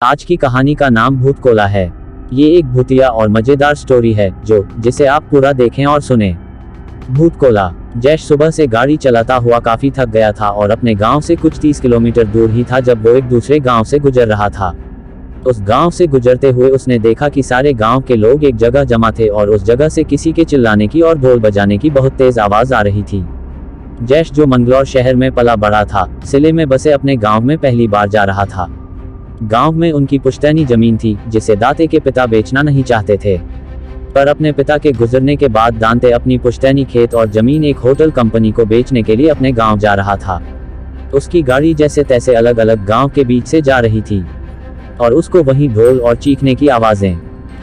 आज की कहानी का नाम भूत कोला है। ये एक भूतिया और मजेदार स्टोरी है जिसे आप पूरा देखें और सुने। भूत कोला। जैश सुबह से गाड़ी चलाता हुआ काफी थक गया था और अपने गांव से कुछ 30 किलोमीटर दूर ही था जब वो एक दूसरे गांव से गुजर रहा था। उस गांव से गुजरते हुए उसने देखा कि सारे गांव के लोग एक जगह जमा थे और उस जगह से किसी के चिल्लाने की और ढोल बजाने की बहुत तेज आवाज आ रही थी। जैश जो मंगलौर शहर में पला बड़ा था, सिले में बसे अपने गांव में पहली बार जा रहा था। गांव में उनकी पुश्तैनी जमीन थी जिसे दाते के पिता बेचना नहीं चाहते थे, पर अपने पिता के गुजरने के बाद दांते अपनी पुश्तैनी खेत और जमीन एक होटल कंपनी को बेचने के लिए अपने गांव जा रहा था। उसकी गाड़ी जैसे तैसे अलग अलग गांव के बीच से जा रही थी और उसको वहीं ढोल और चीखने की आवाजें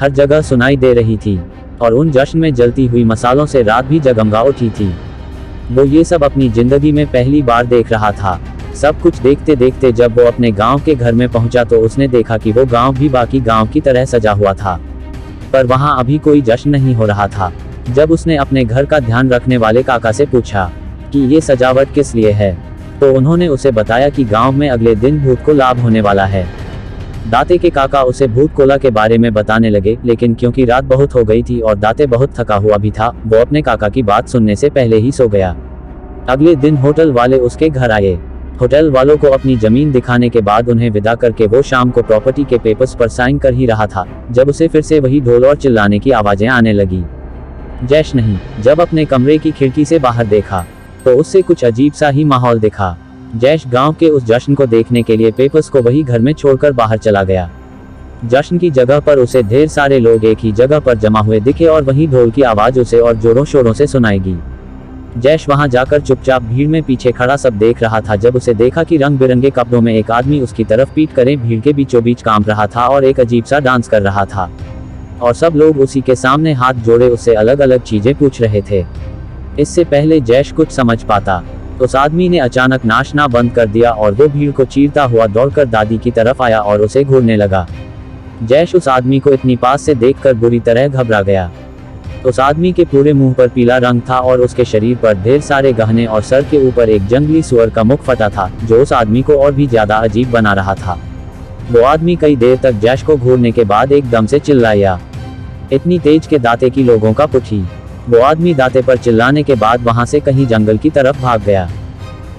हर जगह सुनाई दे रही थी और उन जश्न में जलती हुई मसालों से रात भी जगमगा उठी थी। वो ये सब अपनी जिंदगी में पहली बार देख रहा था। सब कुछ देखते देखते जब वो अपने गांव के घर में पहुंचा तो उसने देखा कि वो गांव भी बाकी गांव की तरह सजा हुआ था, पर वहां अभी कोई जश्न नहीं हो रहा था। जब उसने अपने घर का ध्यान रखने वाले काका से पूछा कि ये सजावट किस लिए है, तो उन्होंने उसे बताया कि गांव में अगले दिन भूत को लाभ होने वाला है। दाते के काका उसे भूत कोला के बारे में बताने लगे, लेकिन क्योंकि रात बहुत हो गई थी और दाते बहुत थका हुआ भी था, वो अपने काका की बात सुनने से पहले ही सो गया। अगले दिन होटल वाले उसके घर आए। होटल वालों को अपनी जमीन दिखाने के बाद उन्हें विदा करके वो शाम को प्रॉपर्टी के पेपर्स पर साइन कर ही रहा था जब उसे फिर से वही ढोल और चिल्लाने की आवाजें आने लगी। जैश नहीं, जब अपने कमरे की खिड़की से बाहर देखा तो उससे कुछ अजीब सा ही माहौल दिखा। जैश गांव के उस जश्न को देखने के लिए पेपर्स को वही घर में छोड़कर बाहर चला गया। जश्न की जगह पर उसे ढेर सारे लोग एक ही जगह पर जमा हुए दिखे और वही ढोल की आवाज उसे और जोरों शोरों से सुनाएगी। जैश वहां जाकर चुपचाप भीड़ में पीछे खड़ा सब देख रहा था जब उसे देखा कि रंग बिरंगे कपड़ों में एक आदमी उसकी तरफ पीट करे भीड़ के बीचों बीच कांप रहा था और एक अजीब सा डांस कर रहा था और सब लोग उसी के सामने हाथ जोड़े उससे अलग अलग चीजें पूछ रहे थे। इससे पहले जैश कुछ समझ पाता, उस आदमी ने अचानक नाचना बंद कर दिया और वो भीड़ को चीरता हुआ दौड़कर दादी की तरफ आया और उसे घूरने लगा। जैश उस आदमी को इतनी पास से देखकर बुरी तरह घबरा गया। उस आदमी के पूरे मुंह पर पीला रंग था और उसके शरीर पर ढेर सारे गहने और सर के ऊपर एक जंगली सुअर का मुख फटा था जो उस आदमी को और भी ज्यादा अजीब बना रहा था। वो आदमी कई देर तक जैश को घूरने के बाद एकदम से चिल्लाया, इतनी तेज के दाते की लोगों का पुठी। वो आदमी दाते पर चिल्लाने के बाद वहां से कहीं जंगल की तरफ भाग गया।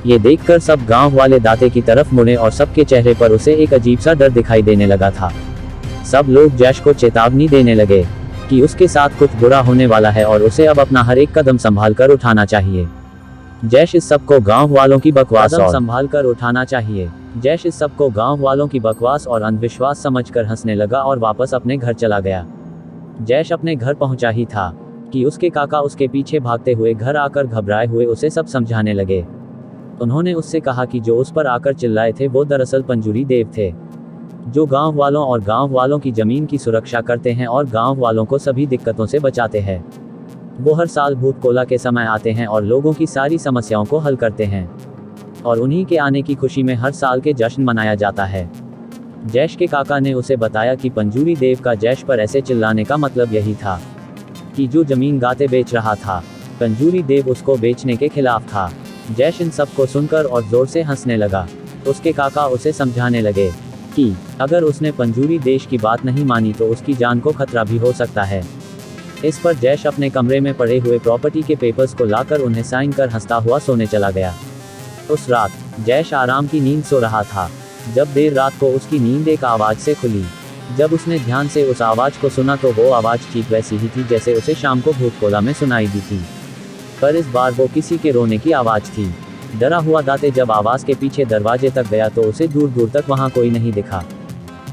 ये देखकर सब गांव वाले दाते की तरफ मुड़े और सबके चेहरे पर उसे एक अजीब सा डर दिखाई देने लगा था। सब लोग जैश को चेतावनी देने लगे कि उसके साथ कुछ बुरा होने वाला है और उसे अब अपना हर एक कदम संभाल कर उठाना चाहिए। जैश इस सबको गांव वालों की बकवास और संभाल कर उठाना चाहिए। जैश इस सबको गांव वालों की बकवास और अंधविश्वास समझकर हंसने लगा और वापस अपने घर चला गया। जैश अपने घर पहुंचा ही था कि उसके काका उसके पीछे भागते हुए घर आकर घबराए हुए उसे सब समझाने लगे। उन्होंने उससे कहा कि जो उस पर आकर चिल्लाए थे वो दरअसल पंजूरी देव थे, जो गांव वालों और गांव वालों की जमीन की सुरक्षा करते हैं और गांव वालों को सभी दिक्कतों से बचाते हैं। वो हर साल भूत कोला के समय आते हैं और लोगों की सारी समस्याओं को हल करते हैं और उन्हीं के आने की खुशी में हर साल के जश्न मनाया जाता है। जैश के काका ने उसे बताया कि पंजूरी देव का जैश पर ऐसे चिल्लाने का मतलब यही था कि जो जमीन गाते बेच रहा था, पंजूरी देव उसको बेचने के खिलाफ था। जैश इन सबको सुनकर और जोर से हंसने लगा। उसके काका उसे समझाने लगे कि अगर उसने पंजूरी देश की बात नहीं मानी तो उसकी जान को खतरा भी हो सकता है। इस पर जैश अपने कमरे में पड़े हुए प्रॉपर्टी के पेपर्स को लाकर उन्हें साइन कर हंसता हुआ सोने चला गया। उस रात जैश आराम की नींद सो रहा था जब देर रात को उसकी नींद एक आवाज से खुली। जब उसने ध्यान से उस आवाज को सुना तो वो आवाज ठीक वैसी ही थी जैसे उसे शाम को भूत कोला में सुनाई दी थी, पर इस बार वो किसी के रोने की आवाज थी। डरा हुआ दाते जब आवाज के पीछे दरवाजे तक गया तो उसे दूर दूर तक वहां कोई नहीं दिखा,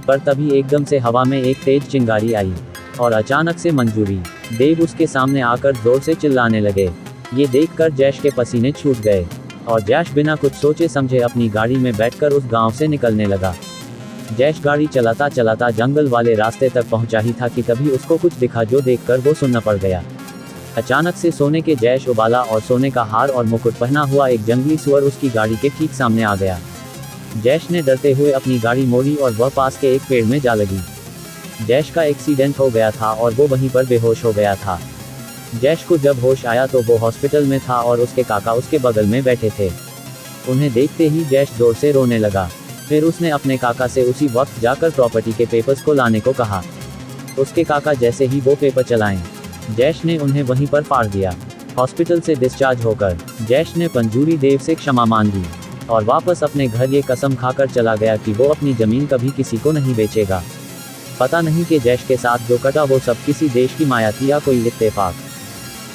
पर तभी एकदम से हवा में एक तेज चिंगारी आई और अचानक से मंजूरी देव उसके सामने आकर जोर से चिल्लाने लगे। ये देखकर जैश के पसीने छूट गए और जैश बिना कुछ सोचे समझे अपनी गाड़ी में बैठकर उस गांव से निकलने लगा। जैश गाड़ी चलाता चलाता जंगल वाले रास्ते तक पहुंचा ही था कि तभी उसको कुछ दिखा जो देखकर वो सुन्न पड़ गया। अचानक से सोने के जैश उबाला और सोने का हार और मुकुट पहना हुआ एक जंगली सुअर उसकी गाड़ी के ठीक सामने आ गया। जैश ने डरते हुए अपनी गाड़ी मोड़ी और वह पास के एक पेड़ में जा लगी। जैश का एक्सीडेंट हो गया था और वो वहीं पर बेहोश हो गया था। जैश को जब होश आया तो वो हॉस्पिटल में था और उसके काका उसके बगल में बैठे थे। उन्हें देखते ही जैश जोर से रोने लगा। फिर उसने अपने काका से उसी वक्त जाकर प्रॉपर्टी के पेपर्स को लाने को कहा। उसके काका जैसे ही वो पेपर चलाएं, जैश ने उन्हें वहीं पर फाड़ दिया। हॉस्पिटल से डिस्चार्ज होकर जैश ने पंजूरी देव से क्षमा मांगी और वापस अपने घर ये कसम खाकर चला गया कि वो अपनी जमीन कभी किसी को नहीं बेचेगा। पता नहीं कि जैश के साथ जो कटा वो सब किसी देश की माया थी या कोई इत्तेफाक,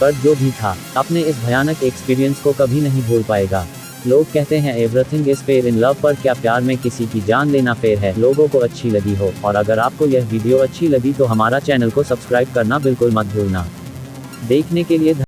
पर जो भी था अपने इस भयानक एक्सपीरियंस को कभी नहीं भूल पाएगा। लोग कहते हैं everything is fair in love, पर क्या प्यार में किसी की जान लेना फेयर है? लोगों को अच्छी लगी हो, और अगर आपको यह वीडियो अच्छी लगी तो हमारा चैनल को सब्सक्राइब करना बिल्कुल मत भूलना। देखने के लिए